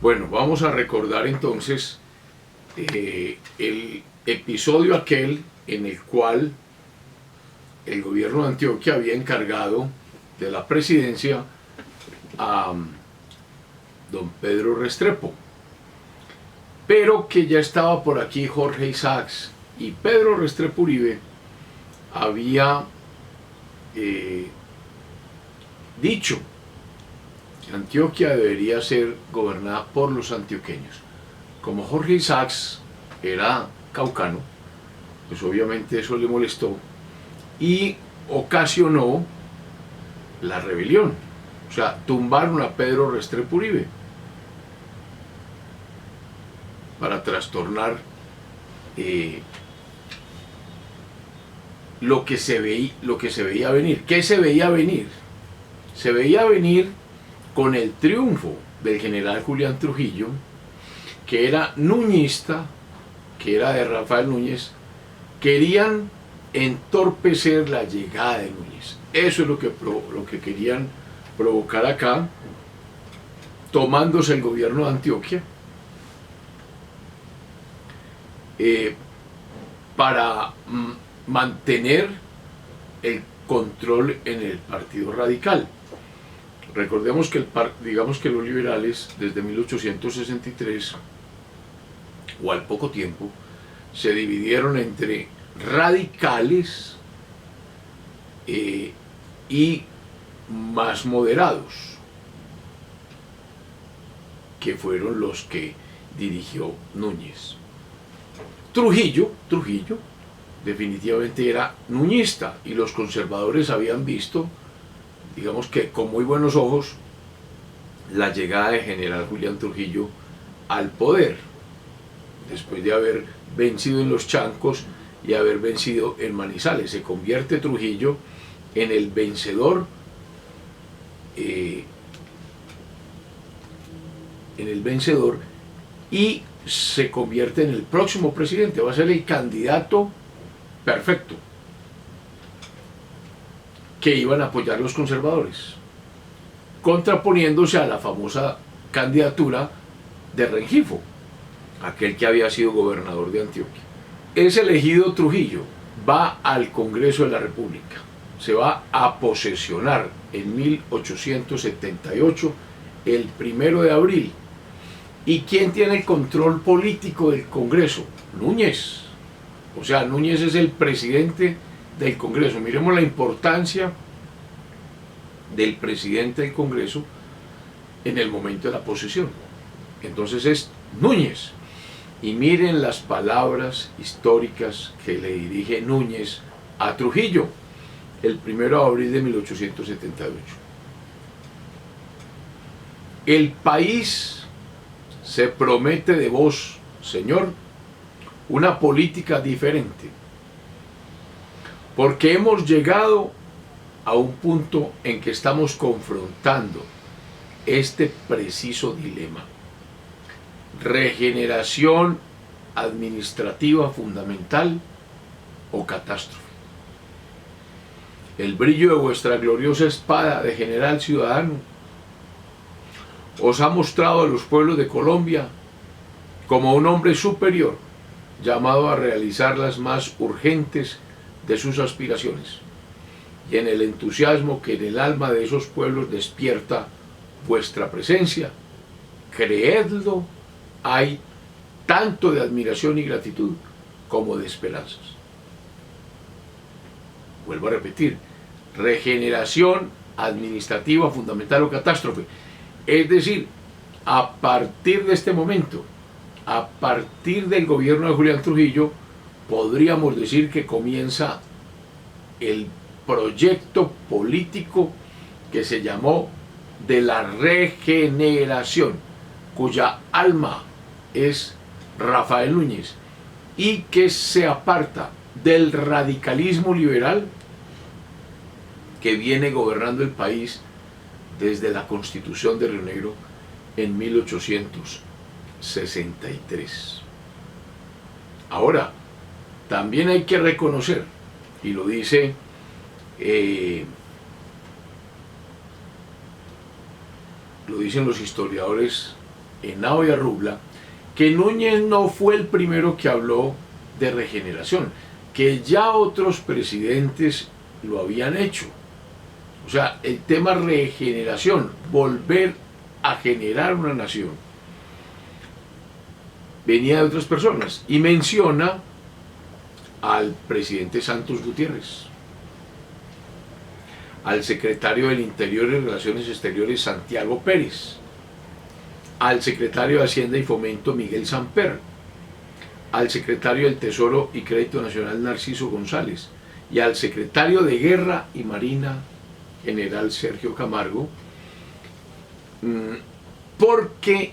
Bueno, vamos a recordar entonces el episodio aquel en el cual el gobierno de Antioquia había encargado de la presidencia a don Pedro Restrepo, pero que ya estaba por aquí Jorge Isaacs, y Pedro Restrepo Uribe había dicho que Antioquia debería ser gobernada por los antioqueños. Como Jorge Isaacs era caucano, pues obviamente eso le molestó y ocasionó la rebelión. O sea, tumbaron a Pedro Restrepo Uribe para trastornar lo que se veía venir. ¿Qué se veía venir? Se veía venir con el triunfo del general Julián Trujillo, que era nuñista, que era de Rafael Núñez. Querían entorpecer la llegada de Núñez. Eso es lo que querían provocar acá, tomándose el gobierno de Antioquia, para mantener el control en el Partido Radical. Recordemos que los liberales desde 1863, o al poco tiempo, se dividieron entre radicales y más moderados, que fueron los que dirigió Núñez. Trujillo definitivamente era nuñista, y los conservadores habían visto, digamos que con muy buenos ojos, la llegada de general Julián Trujillo al poder, después de haber vencido en Los Chancos y haber vencido en Manizales. Se convierte Trujillo en el vencedor, y se convierte en el próximo presidente. Va a ser el candidato perfecto que iban a apoyar los conservadores, contraponiéndose a la famosa candidatura de Rengifo, aquel que había sido gobernador de Antioquia. Es elegido Trujillo, va al Congreso de la República, se va a posesionar en 1878, el 1 de abril. ¿Y quién tiene el control político del Congreso? Núñez. O sea, Núñez es el presidente del Congreso. Miremos la importancia del presidente del Congreso en el momento de la posesión. Entonces es Núñez. Y miren las palabras históricas que le dirige Núñez a Trujillo el 1 de abril de 1878. El país se promete de vos, Señor, una política diferente, porque hemos llegado a un punto en que estamos confrontando este preciso dilema: regeneración administrativa fundamental o catástrofe. El brillo de vuestra gloriosa espada de general ciudadano os ha mostrado a los pueblos de Colombia como un hombre superior, llamado a realizar las más urgentes de sus aspiraciones, y en el entusiasmo que en el alma de esos pueblos despierta vuestra presencia, creedlo, hay tanto de admiración y gratitud como de esperanzas. Vuelvo a repetir: regeneración administrativa fundamental o catástrofe. Es decir, a partir de este momento, a partir del gobierno de Julián Trujillo, podríamos decir que comienza el proyecto político que se llamó de la regeneración, cuya alma es Rafael Núñez, y que se aparta del radicalismo liberal que viene gobernando el país desde la Constitución de Río Negro en 1863. Ahora, también hay que reconocer, y lo dicen los historiadores Henao y Arrubla, que Núñez no fue el primero que habló de regeneración, que ya otros presidentes lo habían hecho. O sea, el tema regeneración, volver a generar una nación, venía de otras personas, y menciona al presidente Santos Gutiérrez, al secretario del Interior y Relaciones Exteriores Santiago Pérez, al secretario de Hacienda y Fomento Miguel Samper, al secretario del Tesoro y Crédito Nacional Narciso González, y al secretario de Guerra y Marina general Sergio Camargo, porque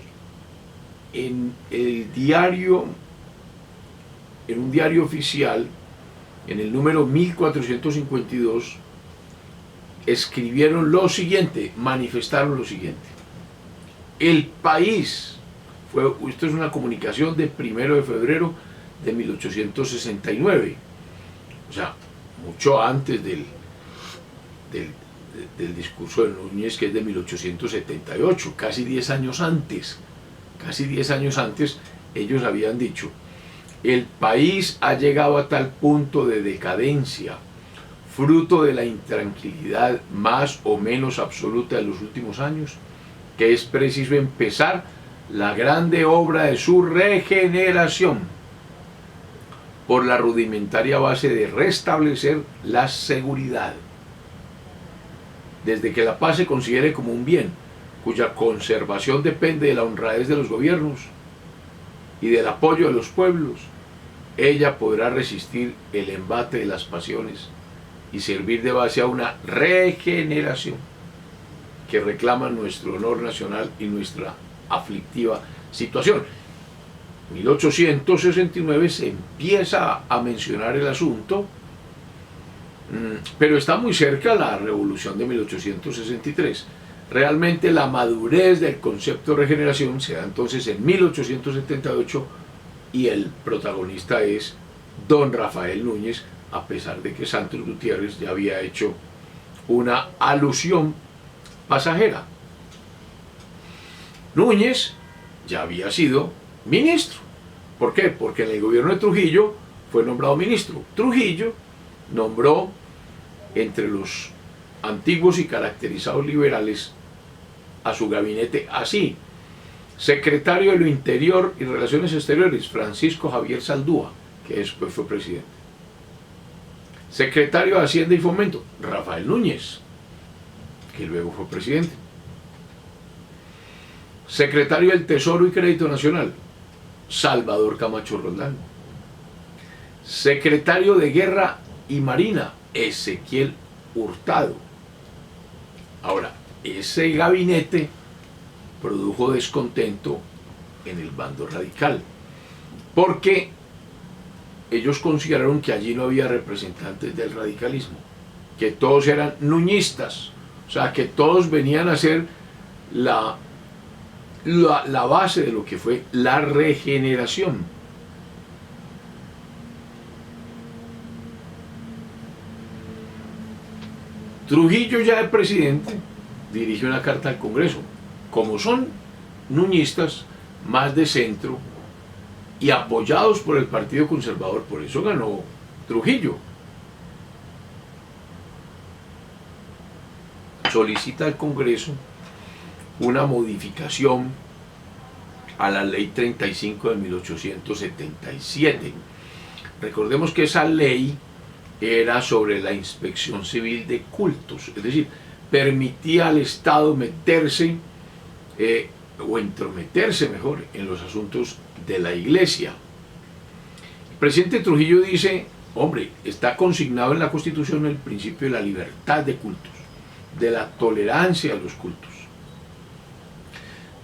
en un diario oficial, en el número 1452, escribieron lo siguiente, manifestaron lo siguiente: el país, esto es una comunicación de 1 de febrero de 1869, o sea, mucho antes del discurso de Núñez, que es de 1878, casi 10 años antes, ellos habían dicho: el país ha llegado a tal punto de decadencia, fruto de la intranquilidad más o menos absoluta de los últimos años, que es preciso empezar la grande obra de su regeneración por la rudimentaria base de restablecer la seguridad. Desde que la paz se considere como un bien, cuya conservación depende de la honradez de los gobiernos y del apoyo de los pueblos, ella podrá resistir el embate de las pasiones y servir de base a una regeneración que reclama nuestro honor nacional y nuestra aflictiva situación. En 1869 se empieza a mencionar el asunto, pero está muy cerca la revolución de 1863. Realmente la madurez del concepto de regeneración se da entonces en 1878, y el protagonista es don Rafael Núñez, a pesar de que Santos Gutiérrez ya había hecho una alusión pasajera. Núñez ya había sido ministro. ¿Por qué? Porque en el gobierno de Trujillo fue nombrado ministro. Trujillo nombró entre los antiguos y caracterizados liberales a su gabinete así: secretario de lo Interior y Relaciones Exteriores, Francisco Javier Saldúa, que después fue presidente; secretario de Hacienda y Fomento, Rafael Núñez, que luego fue presidente; secretario del Tesoro y Crédito Nacional, Salvador Camacho Roldán; secretario de Guerra y Marina, Ezequiel Hurtado. Ahora, ese gabinete produjo descontento en el bando radical, porque ellos consideraron que allí no había representantes del radicalismo, que todos eran nuñistas, o sea, que todos venían a ser la base de lo que fue la regeneración. Trujillo, ya de presidente, dirige una carta al Congreso. Como son nuñistas, más de centro, y apoyados por el Partido Conservador, por eso ganó Trujillo, solicita al Congreso una modificación a la ley 35 de 1877. Recordemos que esa ley era sobre la inspección civil de cultos, es decir, permitía al Estado meterse o entrometerse mejor en los asuntos de la Iglesia. El presidente Trujillo dice: hombre, está consignado en la Constitución el principio de la libertad de cultos, de la tolerancia de los cultos.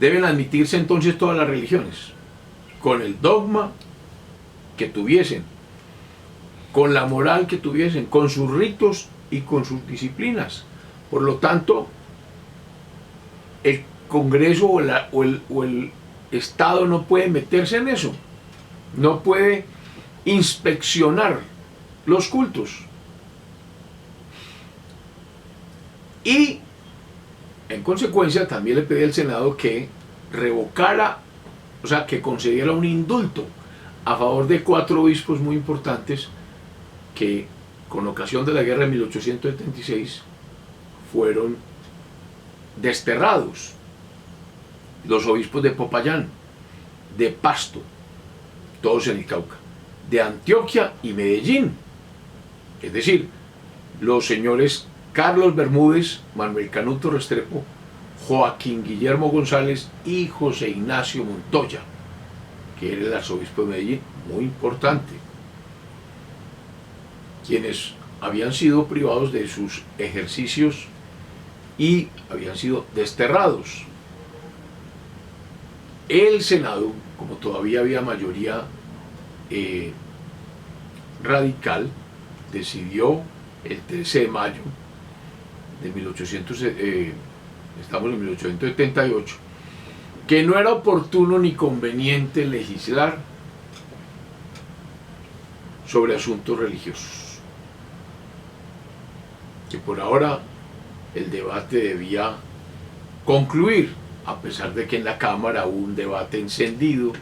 Deben admitirse entonces todas las religiones, con el dogma que tuviesen, con la moral que tuviesen, con sus ritos y con sus disciplinas. Por lo tanto, el Congreso o el Estado no puede meterse en eso, no puede inspeccionar los cultos. Y en consecuencia también le pedí al Senado que revocara, o sea, que concediera un indulto a favor de 4 obispos muy importantes que con ocasión de la guerra de 1876 fueron desterrados. Los obispos de Popayán, de Pasto, todos en el Cauca, de Antioquia y Medellín. Es decir, los señores Carlos Bermúdez, Manuel Canuto Restrepo, Joaquín Guillermo González y José Ignacio Montoya, que era el arzobispo de Medellín, muy importante, quienes habían sido privados de sus ejercicios y habían sido desterrados. El Senado, como todavía había mayoría radical, decidió el 13 de mayo de 1878, que no era oportuno ni conveniente legislar sobre asuntos religiosos, que por ahora el debate debía concluir, a pesar de que en la Cámara hubo un debate encendido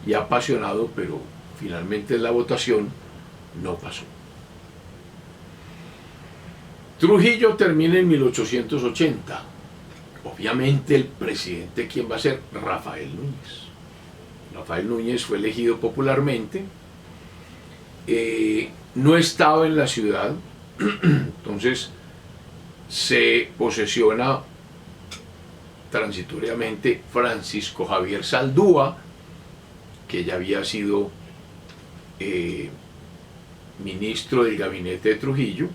y apasionado, pero finalmente la votación no pasó. Trujillo termina en 1880. Obviamente el presidente, ¿quién va a ser? Rafael Núñez. Rafael Núñez fue elegido popularmente, no estaba en la ciudad, entonces se posesiona transitoriamente Francisco Javier Saldúa, que ya había sido ministro del gabinete de Trujillo.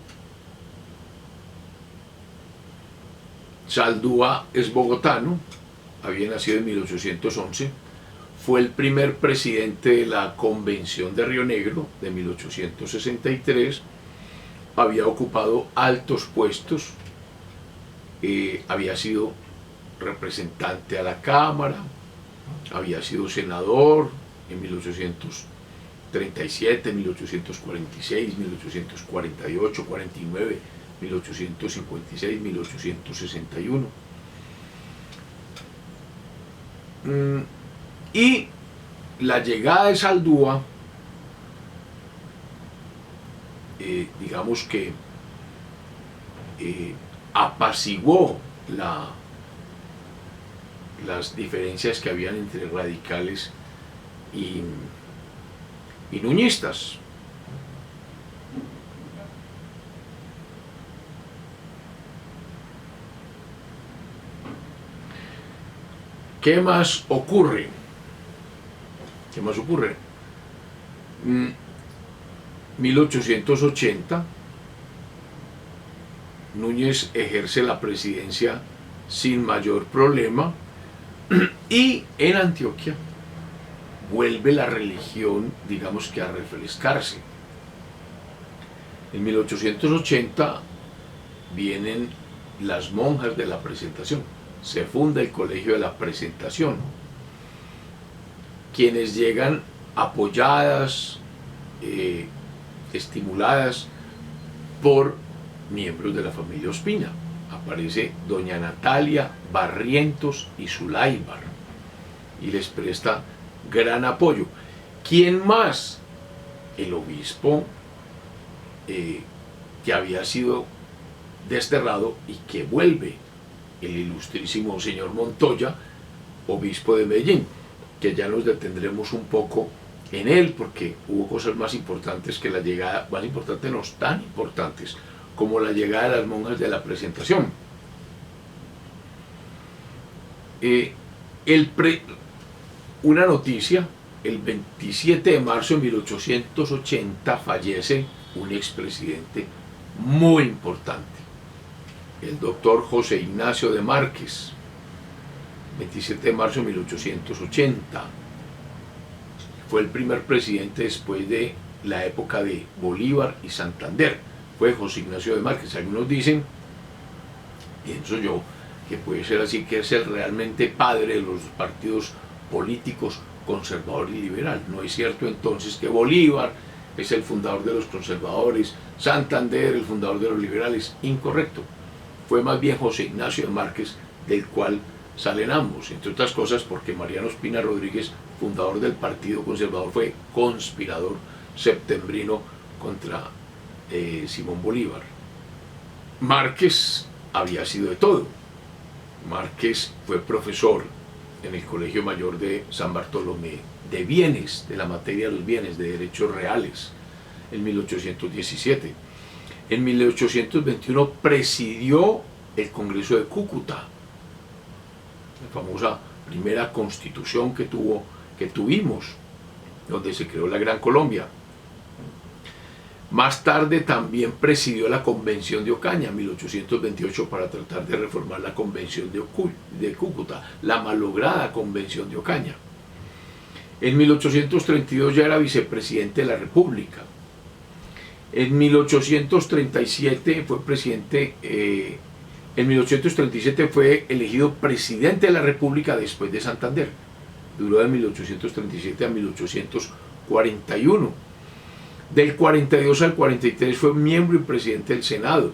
Saldúa es bogotano, había nacido en 1811, fue el primer presidente de la Convención de Río Negro de 1863, había ocupado altos puestos, había sido representante a la Cámara, había sido senador en 1837, 1846, 1848, 49, 1856, 1861. Y la llegada de Saldúa, digamos que apaciguó las diferencias que habían entre radicales y nuñistas. ¿Qué más ocurre? ¿Qué más ocurre? 1880, Núñez ejerce la presidencia sin mayor problema y en Antioquia vuelve la religión, digamos que a refrescarse. En 1880 vienen las monjas de la Presentación, se funda el Colegio de la Presentación, quienes llegan apoyadas, estimuladas por miembros de la familia Ospina. Aparece doña Natalia Barrientos y Zulaybar y les presta gran apoyo. ¿Quién más? El obispo que había sido desterrado y que vuelve, el ilustrísimo señor Montoya, obispo de Medellín, que ya nos detendremos un poco en él porque hubo cosas más importantes que la llegada, más importantes no tan importantes como la llegada de las monjas de la Presentación. Una noticia: el 27 de marzo de 1880 fallece un expresidente muy importante, el doctor José Ignacio de Márquez, 27 de marzo de 1880. Fue el primer presidente después de la época de Bolívar y Santander. Fue José Ignacio de Márquez. Algunos dicen, pienso yo, que puede ser así, que es el realmente padre de los partidos políticos conservador y liberal. No es cierto entonces que Bolívar es el fundador de los conservadores, Santander el fundador de los liberales. Incorrecto. Fue más bien José Ignacio de Márquez, del cual salen ambos, entre otras cosas porque Mariano Ospina Rodríguez, fundador del Partido Conservador, fue conspirador septembrino contra Simón Bolívar. Márquez había sido de todo. Márquez fue profesor en el Colegio Mayor de San Bartolomé de bienes, de la materia de los bienes, de derechos reales, en 1817. En 1821 presidió el Congreso de Cúcuta, la famosa primera constitución que tuvimos, donde se creó la Gran Colombia. Más tarde también presidió la Convención de Ocaña, en 1828, para tratar de reformar la Convención de Cúcuta, la malograda Convención de Ocaña. En 1832 ya era vicepresidente de la República. En 1837 fue presidente, en 1837 fue elegido presidente de la República después de Santander. Duró de 1837 a 1841. Del 42 al 43 fue miembro y presidente del Senado.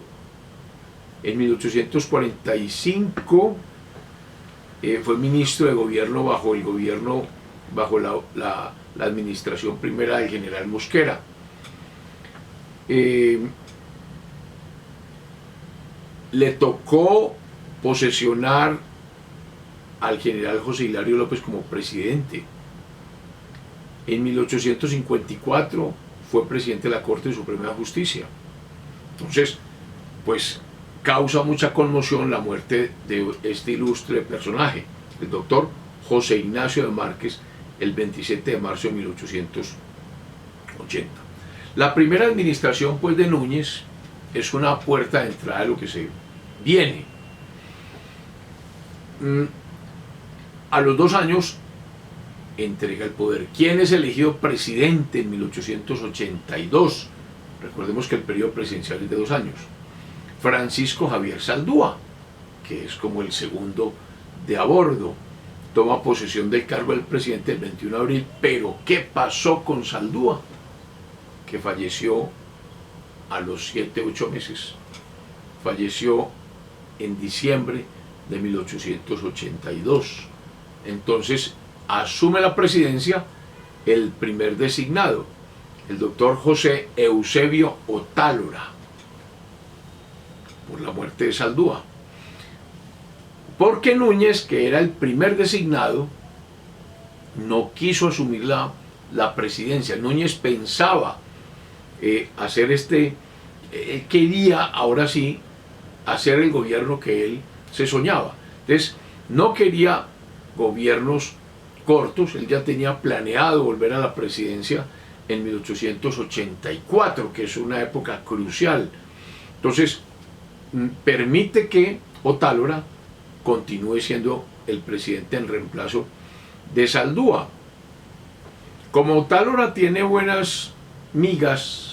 En 1845 fue ministro de gobierno bajo la administración primera del general Mosquera. Le tocó posesionar al general José Hilario López como presidente. En 1854 fue presidente de la Corte Suprema de Justicia. Entonces, pues causa mucha conmoción la muerte de este ilustre personaje, el doctor José Ignacio de Márquez, el 27 de marzo de 1880. La primera administración, pues, de Núñez es una puerta de entrada de lo que se viene. A los 2 años entrega el poder. ¿Quién es elegido presidente en 1882? Recordemos que el periodo presidencial es de 2 años. Francisco Javier Zaldúa, que es como el segundo de a bordo. Toma posesión del cargo del presidente el 21 de abril. Pero ¿qué pasó con Zaldúa? Que falleció a los 7-8 meses. Falleció en diciembre de 1882. Entonces asume la presidencia el primer designado, el doctor José Eusebio Otálora, por la muerte de Zaldúa. Porque Núñez, que era el primer designado, no quiso asumir la presidencia. Núñez pensaba hacer él quería ahora sí hacer el gobierno que él se soñaba. Entonces no quería gobiernos cortos. Él ya tenía planeado volver a la presidencia en 1884, que es una época crucial. Entonces permite que Otálora continúe siendo el presidente en reemplazo de Zaldúa. Como Otálora tiene buenas migas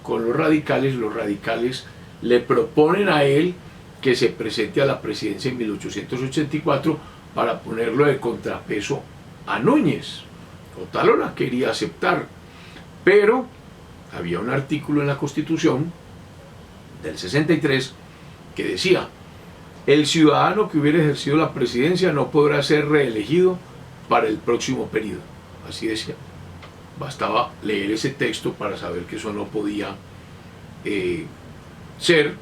con los radicales le proponen a él que se presente a la presidencia en 1884 para ponerlo de contrapeso a Núñez. Otálora quería aceptar, pero había un artículo en la Constitución del 63 que decía: el ciudadano que hubiera ejercido la presidencia no podrá ser reelegido para el próximo periodo. Así decía. Bastaba leer ese texto para saber que eso no podía ser.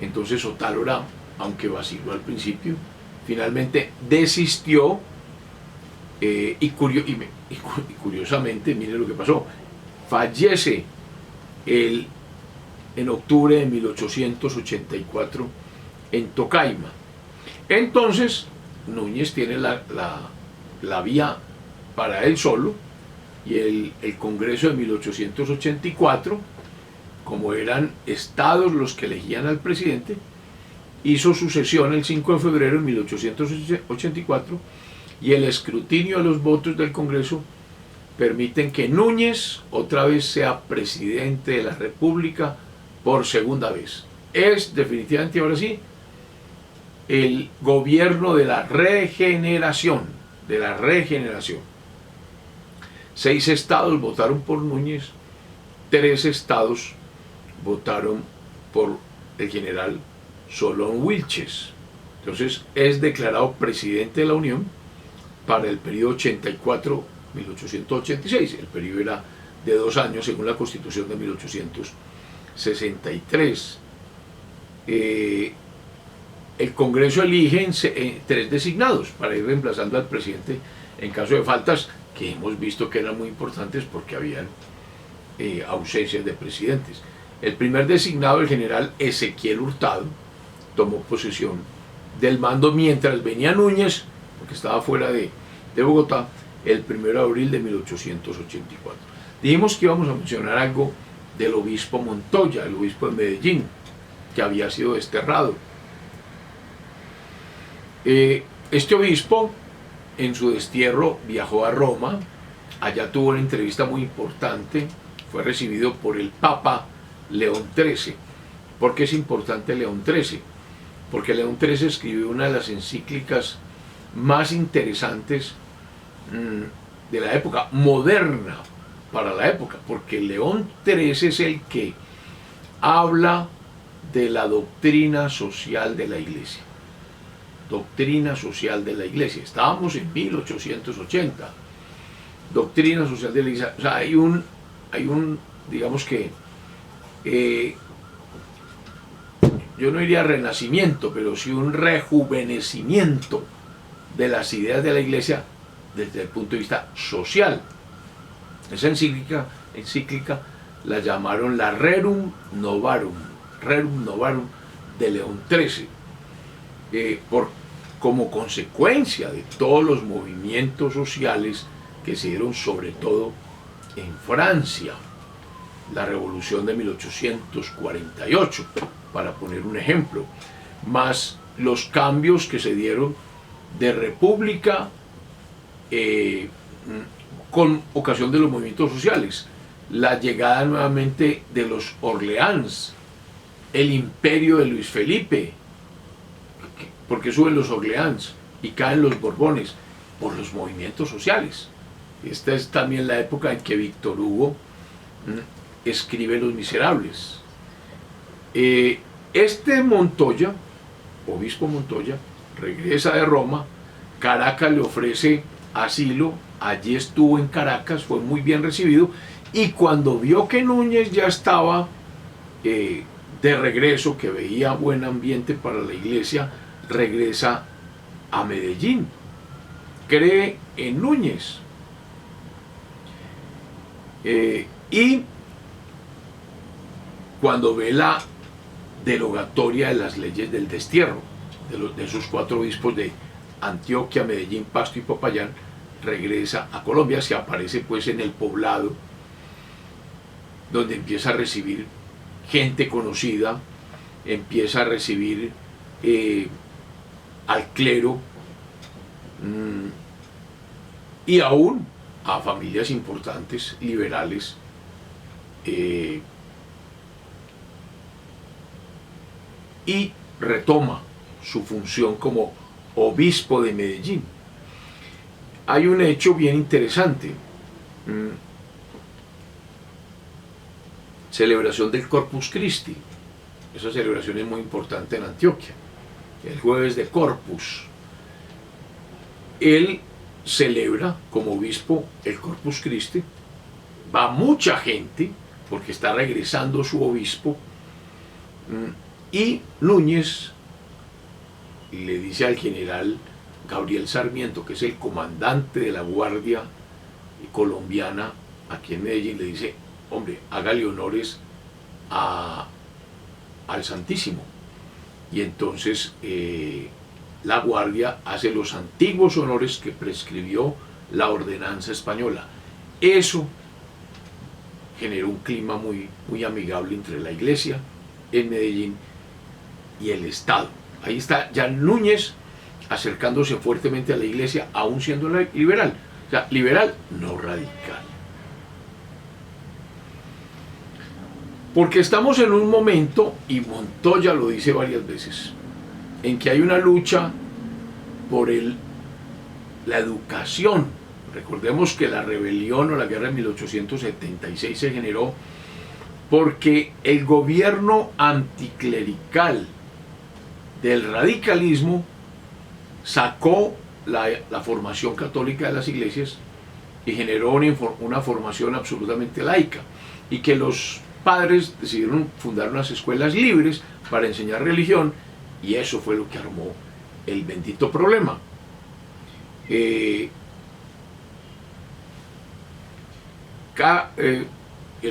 Entonces Otálora, aunque vaciló al principio, finalmente desistió y curiosamente, mire lo que pasó. Fallece en octubre de 1884 en Tocaima. Entonces Núñez tiene la vía para él solo, y el Congreso de 1884, como eran estados los que elegían al presidente, hizo su sesión el 5 de febrero de 1884, y el escrutinio de los votos del Congreso permiten que Núñez otra vez sea presidente de la República por segunda vez. Es definitivamente ahora sí el gobierno de la regeneración, 6 estados votaron por Núñez, 3 estados votaron por el general Solón Wilches. Entonces es declarado presidente de la Unión para el periodo 84-1886. El periodo era de 2 años según la Constitución de 1863. El Congreso elige 3 designados para ir reemplazando al presidente en caso de faltas que hemos visto que eran muy importantes porque habían ausencias de presidentes. El primer designado, el general Ezequiel Hurtado, tomó posesión del mando mientras venía Núñez, porque estaba fuera de Bogotá, el 1 de abril de 1884. Dijimos que íbamos a mencionar algo del obispo Montoya, el obispo de Medellín, que había sido desterrado. Este obispo, en su destierro, viajó a Roma, allá tuvo una entrevista muy importante, fue recibido por el Papa León XIII. ¿Por qué es importante León XIII? Porque León XIII escribió una de las encíclicas más interesantes de la época, moderna para la época, porque León XIII es el que habla de la doctrina social de la Iglesia. Doctrina social de la Iglesia. Estábamos en 1880. Doctrina social de la Iglesia. O sea, hay un digamos que, yo no diría renacimiento, pero sí un rejuvenecimiento de las ideas de la Iglesia desde el punto de vista social. Esa encíclica la llamaron la Rerum Novarum de León XIII, como consecuencia de todos los movimientos sociales que se dieron sobre todo en Francia, la Revolución de 1848, para poner un ejemplo, más los cambios que se dieron de república con ocasión de los movimientos sociales, la llegada nuevamente de los Orleans, el imperio de Luis Felipe, porque suben los Orleans y caen los Borbones por los movimientos sociales. Esta es también la época en que Víctor Hugo escribe Los Miserables. Este Montoya, obispo Montoya, regresa de Roma, Caracas le ofrece asilo, allí estuvo en Caracas, fue muy bien recibido, y cuando vio que Núñez ya estaba de regreso, que veía buen ambiente para la iglesia, regresa a Medellín, cree en Núñez, y cuando ve la derogatoria de las leyes del destierro de sus 4 obispos de Antioquia, Medellín, Pasto y Popayán, regresa a Colombia, se aparece pues en el poblado, donde empieza a recibir gente conocida, empieza a recibir al clero y aún a familias importantes, liberales, y retoma su función como obispo de Medellín. Hay un hecho bien interesante. Celebración del Corpus Christi. Esa celebración es muy importante en Antioquia. El jueves de Corpus. Él celebra como obispo el Corpus Christi. Va mucha gente porque está regresando su obispo. Y Núñez le dice al general Gabriel Sarmiento, que es el comandante de la Guardia colombiana aquí en Medellín, le dice: hombre, hágale honores al Santísimo. Y entonces la Guardia hace los antiguos honores que prescribió la ordenanza española. Eso generó un clima muy, muy amigable entre la iglesia en Medellín y el Estado. Ahí está ya Núñez acercándose fuertemente a la iglesia, aún siendo liberal. O sea, liberal, no radical. Porque estamos en un momento, y Montoya lo dice varias veces, en que hay una lucha por la educación. Recordemos que la rebelión o la guerra de 1876 se generó porque el gobierno anticlerical del radicalismo sacó la formación católica de las iglesias y generó una formación absolutamente laica, y que los padres decidieron fundar unas escuelas libres para enseñar religión, y eso fue lo que armó el bendito problema. El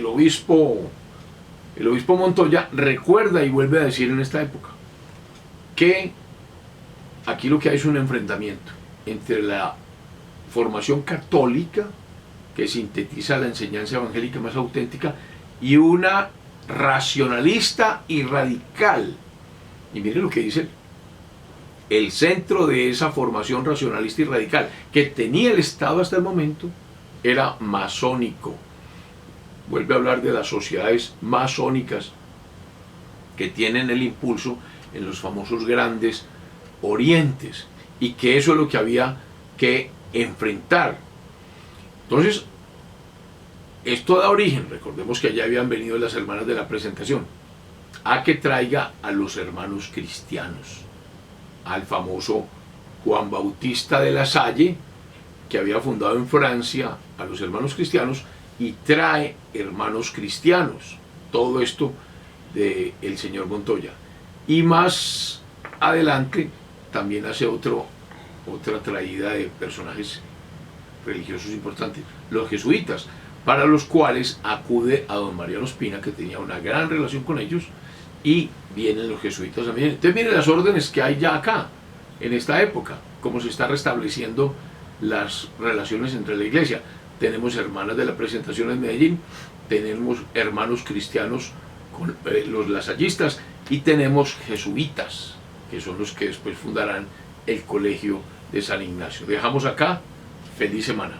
obispo Montoya recuerda y vuelve a decir en esta época que aquí lo que hay es un enfrentamiento entre la formación católica, que sintetiza la enseñanza evangélica más auténtica, y una racionalista y radical. Y miren lo que dice el centro de esa formación racionalista y radical que tenía el Estado hasta el momento era masónico. Vuelve a hablar de las sociedades masónicas que tienen el impulso en los famosos grandes orientes, y que eso es lo que había que enfrentar. Entonces, esto da origen, recordemos que allá habían venido las hermanas de la presentación, a que traiga a los hermanos cristianos, al famoso Juan Bautista de la Salle, que había fundado en Francia a los hermanos cristianos, y trae hermanos cristianos. Todo esto del señor Montoya. Y más adelante también hace otra traída de personajes religiosos importantes, los jesuitas, para los cuales acude a don Mariano Ospina, que tenía una gran relación con ellos, y vienen los jesuitas también. Entonces miren las órdenes que hay ya acá, en esta época, cómo se está restableciendo las relaciones entre la iglesia. Tenemos hermanas de la presentación en Medellín, tenemos hermanos cristianos con los lasallistas, y tenemos jesuitas, que son los que después fundarán el colegio de San Ignacio. Dejamos acá. Feliz semana.